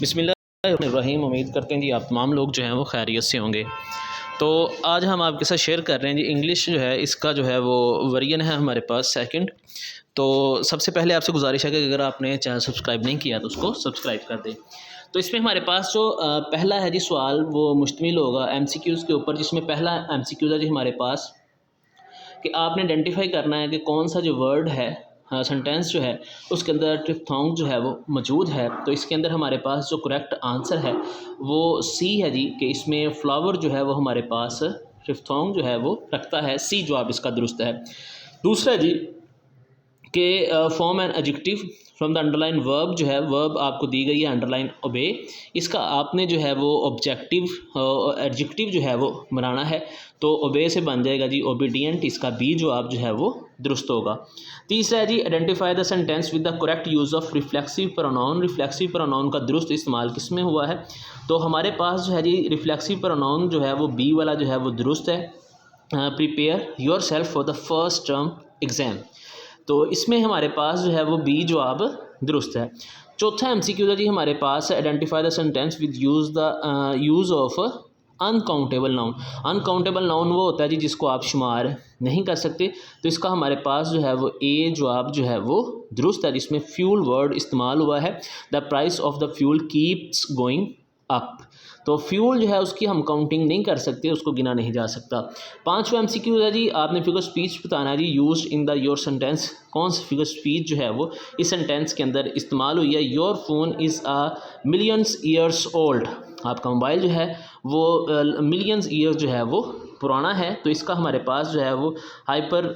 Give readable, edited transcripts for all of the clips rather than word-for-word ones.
बिस्मिल्लाहिर्रहमानिर्रहीम। उम्मीद करते हैं जी आप तमाम लोग जो हैं वो खैरियत से होंगे। तो आज हम आपके साथ शेयर कर रहे हैं जी इंग्लिश जो है इसका जो है वो वर्जन है हमारे पास सेकंड। तो सबसे पहले आपसे गुजारिश है कि अगर आपने चैनल सब्सक्राइब नहीं किया तो उसको सब्सक्राइब कर दें। तो इसमें हमारे पास जो पहला है जी सवाल वो मुश्तमिल होगा MCQs के ऊपर, जिसमें पहला MCQ है जी हमारे पास कि आपने आइडेंटिफाई करना है कि कौन सा जो वर्ड है, हाँ, सेंटेंस जो है उसके अंदर ट्रिफ्थोंग जो है वो मौजूद है। तो इसके अंदर हमारे पास जो करेक्ट आंसर है वो सी है जी, कि इसमें फ्लावर जो है वो हमारे पास ट्रिफ्थोंग जो है वो रखता है। सी जवाब इसका दुरुस्त है। दूसरा जी कि form an adjective from the underline verb, जो है वर्ब आपको दी गई है अंडरलाइन ओबे, इसका आपने जो है वो ऑब्जेक्टिव एडजेक्टिव जो है वो बनाना है। तो ओबे से बन जाएगा जी ओबीडियंट, इसका बी जवाब जो है वो दुरुस्त होगा। तीसरा है जी identify the sentence with the correct use of reflexive pronoun. Reflexive pronoun का दुरुस्त इस्तेमाल किस में हुआ है? तो हमारे पास जो है जी रिफ्लेक्सिव प्रोनाउन जो है वो बी वाला जो है वो दुरुस्त है। Prepare your self for the first term exam, तो इसमें हमारे पास जो है वो बी जवाब दुरुस्त है। चौथा MCQ है जी हमारे पास identify the sentence with use of uncountable noun. Uncountable noun वो होता है जी जिसको आप शुमार नहीं कर सकते। तो इसका हमारे पास जो है वो ए जवाब जो है वो दुरुस्त है, जिसमें फ्यूल वर्ड इस्तेमाल हुआ है। The price of the fuel keeps going up, तो फ्यूल जो है उसकी हम काउंटिंग नहीं कर सकते, उसको गिना नहीं जा सकता। पांचवा MCQ है जी, आपने फिगर स्पीच बताना है जी used in the your sentence. कौन सी फिगर स्पीच जो है वो इस सेंटेंस के अंदर इस्तेमाल हुई है? Your phone is millions years old, आपका मोबाइल जो है वो मिलियंस ईयर्स जो है वो पुराना है। तो इसका हमारे पास जो है वो हाइपर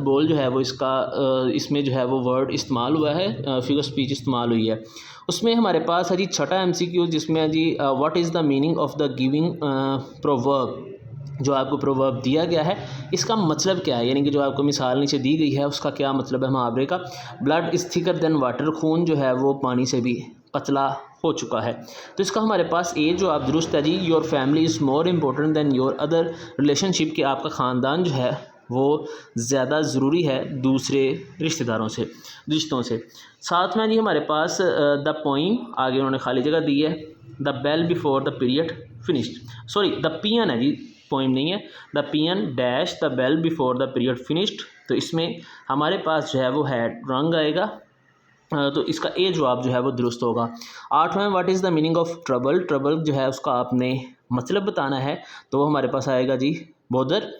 बोल जो है वो इसका इसमें जो है वो वर्ड इस्तेमाल हुआ है, फिगर स्पीच इस्तेमाल हुई है। उसमें हमारे पास है जी छठा MCQ, जिसमें है जी what is the meaning of the giving proverb. जो आपको प्रोवर्ब दिया गया है इसका मतलब क्या है, यानी कि जो आपको मिसाल नीचे दी गई है उसका क्या मतलब है मुहावरे का? Blood is thicker than water, खून जो है वो पानी से भी पतला हो चुका है। तो इसका हमारे पास ए जो आप दुरुस्त है जी। Your family is more important than your other relationship, कि आपका ख़ानदान जो है वो ज़्यादा ज़रूरी है दूसरे रिश्तों से। साथ में जी हमारे पास द पोइम, आगे उन्होंने खाली जगह दी है। The bell before the period finished, sorry the peon है जी, पोइम नहीं है। The peon dash the bell before the period finished, तो इसमें हमारे पास जो है वो है रंग आएगा। तो इसका ए जवाब जो है वो दुरुस्त होगा। आठवां what is the meaning of trouble. Trouble जो है उसका आपने मतलब बताना है, तो वो हमारे पास आएगा जी बोदर।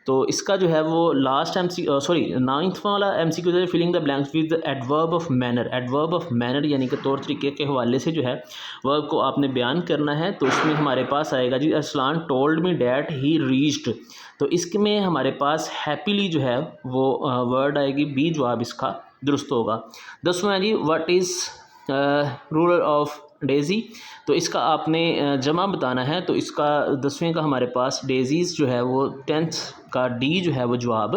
तो इसका जो है वो लास्ट नाइन्थ वाला MCQ जो है filling the blanks with adverb of manner. Adverb of manner यानी कि तौर तरीके के हवाले से जो है वर्ब को आपने बयान करना है। तो इसमें हमारे पास आएगा जी Aslan told me that he reached, तो इसमें हमारे पास हैप्पीली जो है वो वर्ड आएगी, बी जवाब इसका दुरुस्त होगा। 10वां जी what is rural of daisy, तो इसका आपने जमा बताना है। तो इसका 10वें का हमारे पास डेज़ीज़ जो है वो 10th का डी जो है वो जवाब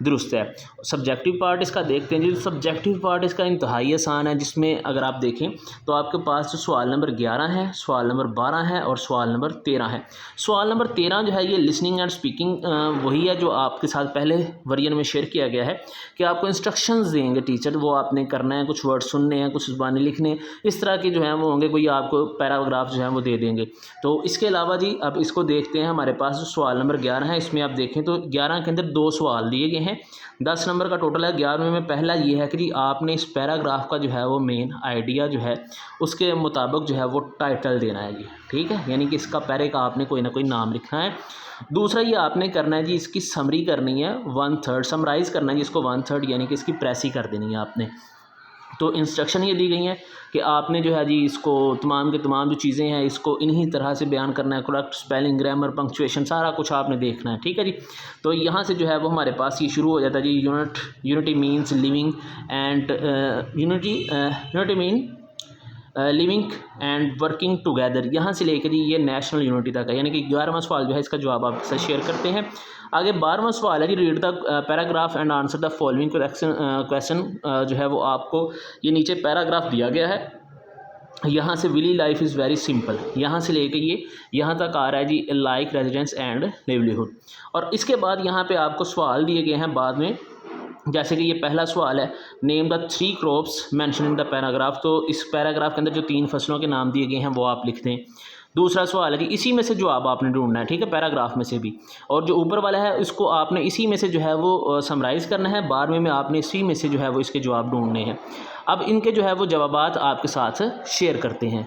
दुरुस्त है। सब्जेक्टिव पार्ट इसका देखते हैं जी। सब्जेक्टिव पार्ट इसका इंतहाई आसान है, जिसमें अगर आप देखें तो आपके पास जो सवाल नंबर 11 है, सवाल नंबर 12 है और सवाल नंबर 13 है। सवाल नंबर 13 जो है ये लिसनिंग एंड स्पीकिंग वही है जो आपके साथ पहले वर्जन में शेयर किया गया है कि आपको इंस्ट्रक्शंस देंगे टीचर, वो आपने करना है, कुछ वर्ड सुनने हैं, कुछ ज़बानी लिखने, इस तरह के जो हैं वो होंगे, कोई आपको पैराग्राफ जो है वो दे देंगे। तो इसके अलावा जी अब इसको देखते हैं। हमारे पास जो सवाल नंबर 11 है इसमें आप देखें तो 11 के अंदर 2 सवाल दिए गए हैं, 10 नंबर का टोटल है। 11वें में पहला ये है कि जी आपने इस पैराग्राफ का जो है वो मेन आइडिया जो है उसके मुताबिक जो है वो टाइटल देना है जी, ठीक है, यानी कि इसका पैरे का आपने कोई ना कोई नाम लिखना है। दूसरा ये आपने करना है जी इसकी समरी करनी है, 1/3 समराइज़ करना है जी इसको, 1/3 यानी कि इसकी प्रेसी कर देनी है आपने। तो इंस्ट्रक्शन ये दी गई हैं कि आपने जो है जी इसको तमाम के तमाम जो चीज़ें हैं इसको इन्हीं तरह से बयान करना है, करेक्ट स्पेलिंग, ग्रामर, पंक्चुएशन, सारा कुछ आपने देखना है, ठीक है जी। तो यहाँ से जो है वो हमारे पास ये शुरू हो जाता है जी। Unity means living and unity mean living and working together, यहाँ से लेकर ये नेशनल यूनिटी तक है, यानी कि 11वां सवाल जो है इसका जवाब आपके साथ शेयर करते हैं। आगे 12वां सवाल है जी read the paragraph and answer the following question जो है वो आपको ये नीचे पैराग्राफ दिया गया है। यहाँ से विली लाइफ इज़ वेरी सिंपल, यहाँ से लेकर ये यहाँ तक आ रहा है जी लाइक रेजिडेंस एंड लिवलीहुड। और इसके बाद यहाँ पे आपको सवाल दिए गए हैं बाद में जैसे कि ये पहला सवाल है, name the 3 crops mention in the paragraph. तो इस पैराग्राफ के अंदर जो 3 फसलों के नाम दिए गए हैं वो आप लिख दें। दूसरा सवाल है कि इसी में से जवाब आपने ढूंढना है, ठीक है, पैराग्राफ में से भी। और जो ऊपर वाला है इसको आपने इसी में से जो है वो समराइज़ करना है, बाद में आपने इसी में से जो है वो इसके जवाब ढूंढने हैं। अब इनके जो है वो जवाबात आपके साथ शेयर करते हैं।